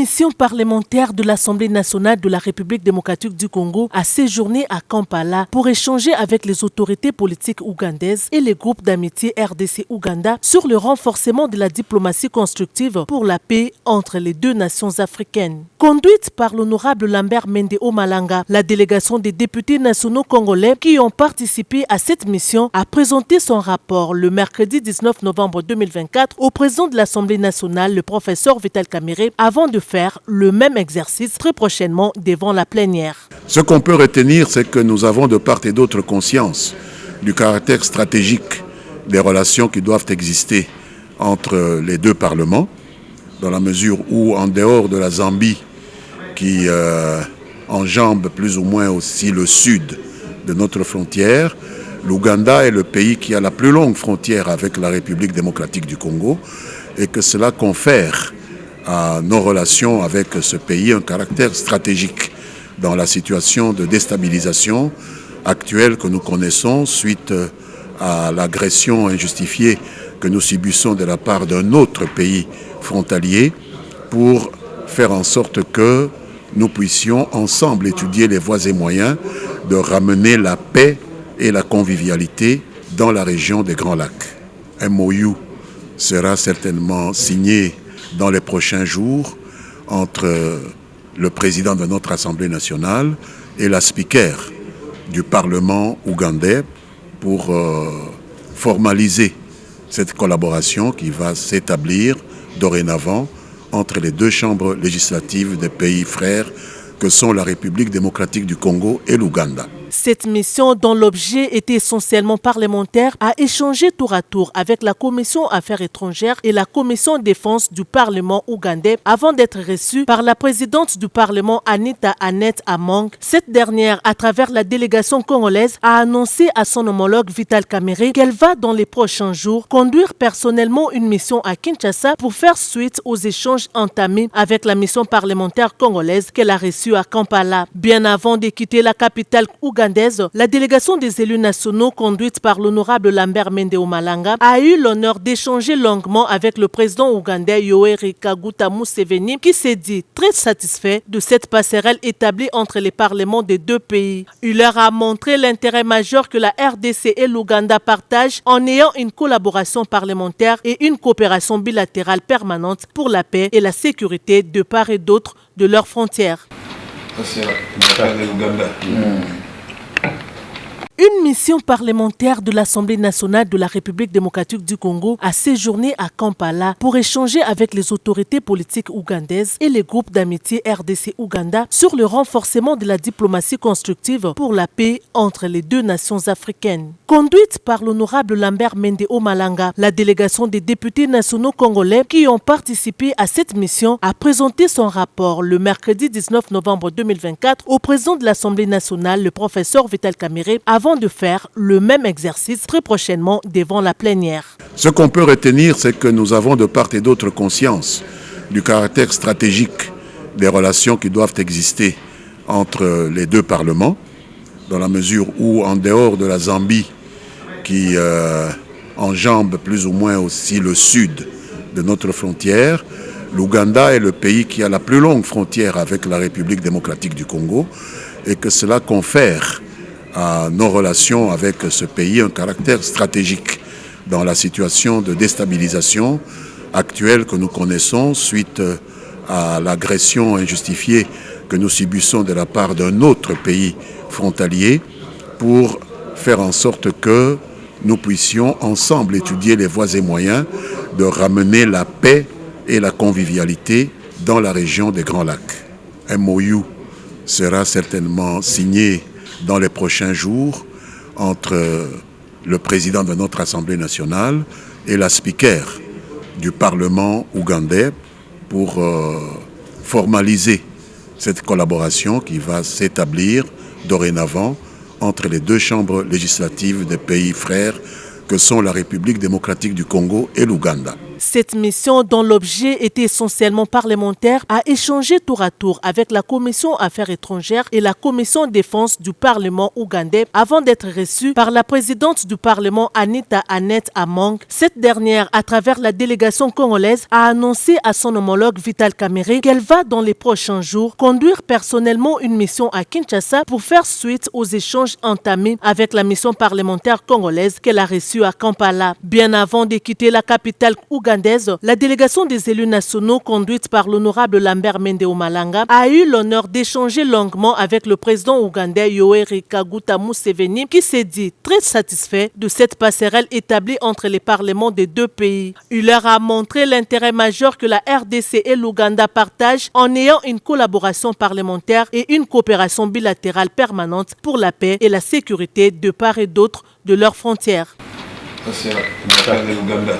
mission parlementaire de l'Assemblée nationale de la République démocratique du Congo a séjourné à Kampala pour échanger avec les autorités politiques ougandaises et les groupes d'amitié RDC-Ouganda sur le renforcement de la diplomatie constructive pour la paix entre les deux nations africaines. Conduite par l'honorable Lambert Mende Omalanga, la délégation des députés nationaux congolais qui ont participé à cette mission a présenté son rapport le mercredi 19 novembre 2024 au président de l'Assemblée nationale, le professeur Vital Kamerhe, avant de faire le même exercice très prochainement devant la plénière. Ce qu'on peut retenir, c'est que nous avons de part et d'autre conscience du caractère stratégique des relations qui doivent exister entre les deux parlements, dans la mesure où, en dehors de la Zambie, qui enjambe plus ou moins aussi le sud de notre frontière, l'Ouganda est le pays qui a la plus longue frontière avec la République démocratique du Congo, et que cela confère à nos relations avec ce pays un caractère stratégique dans la situation de déstabilisation actuelle que nous connaissons suite à l'agression injustifiée que nous subissons de la part d'un autre pays frontalier, pour faire en sorte que nous puissions ensemble étudier les voies et moyens de ramener la paix et la convivialité dans la région des Grands Lacs. Un MOU sera certainement signé dans les prochains jours entre le président de notre Assemblée nationale et la speaker du Parlement ougandais pour formaliser cette collaboration qui va s'établir dorénavant entre les deux chambres législatives des pays frères que sont la République démocratique du Congo et l'Ouganda. Cette mission, dont l'objet était essentiellement parlementaire, a échangé tour à tour avec la Commission Affaires étrangères et la Commission Défense du Parlement ougandais avant d'être reçue par la présidente du Parlement Anita Annette Among. Cette dernière, à travers la délégation congolaise, a annoncé à son homologue Vital Kamerhe qu'elle va dans les prochains jours conduire personnellement une mission à Kinshasa pour faire suite aux échanges entamés avec la mission parlementaire congolaise qu'elle a reçue à Kampala. Bien avant de quitter la capitale ougandaise, la délégation des élus nationaux conduite par l'honorable Lambert Mende Omalanga a eu l'honneur d'échanger longuement avec le président ougandais Yoweri Kaguta Museveni, qui s'est dit très satisfait de cette passerelle établie entre les parlements des deux pays. Il leur a montré l'intérêt majeur que la RDC et l'Ouganda partagent en ayant une collaboration parlementaire et une coopération bilatérale permanente pour la paix et la sécurité de part et d'autre de leurs frontières. Une mission parlementaire de l'Assemblée nationale de la République démocratique du Congo a séjourné à Kampala pour échanger avec les autorités politiques ougandaises et les groupes d'amitié RDC-Ouganda sur le renforcement de la diplomatie constructive pour la paix entre les deux nations africaines. Conduite par l'honorable Lambert Mende Omalanga, la délégation des députés nationaux congolais qui ont participé à cette mission a présenté son rapport le mercredi 19 novembre 2024 au président de l'Assemblée nationale, le professeur Vital Kamerhe, avant de faire le même exercice très prochainement devant la plénière. Ce qu'on peut retenir, c'est que nous avons de part et d'autre conscience du caractère stratégique des relations qui doivent exister entre les deux parlements, dans la mesure où, en dehors de la Zambie, qui enjambe plus ou moins aussi le sud de notre frontière, l'Ouganda est le pays qui a la plus longue frontière avec la République démocratique du Congo, et que cela confère à nos relations avec ce pays un caractère stratégique dans la situation de déstabilisation actuelle que nous connaissons suite à l'agression injustifiée que nous subissons de la part d'un autre pays frontalier, pour faire en sorte que nous puissions ensemble étudier les voies et moyens de ramener la paix et la convivialité dans la région des Grands Lacs. Un MOU sera certainement signé dans les prochains jours entre le président de notre Assemblée nationale et la speaker du Parlement ougandais pour formaliser cette collaboration qui va s'établir dorénavant entre les deux chambres législatives des pays frères que sont la République démocratique du Congo et l'Ouganda. Cette mission, dont l'objet était essentiellement parlementaire, a échangé tour à tour avec la Commission Affaires étrangères et la Commission Défense du Parlement ougandais avant d'être reçue par la présidente du Parlement Anita Annette Among. Cette dernière, à travers la délégation congolaise, a annoncé à son homologue Vital Kamerhe qu'elle va dans les prochains jours conduire personnellement une mission à Kinshasa pour faire suite aux échanges entamés avec la mission parlementaire congolaise qu'elle a reçue à Kampala. Bien avant de quitter la capitale ougandaise, la délégation des élus nationaux conduite par l'honorable Lambert Mende Omalanga a eu l'honneur d'échanger longuement avec le président ougandais Yoweri Kaguta Museveni qui s'est dit très satisfait de cette passerelle établie entre les parlements des deux pays. Il leur a montré l'intérêt majeur que la RDC et l'Ouganda partagent en ayant une collaboration parlementaire et une coopération bilatérale permanente pour la paix et la sécurité de part et d'autre de leurs frontières. Ça, c'est l'affaire de l'Ouganda.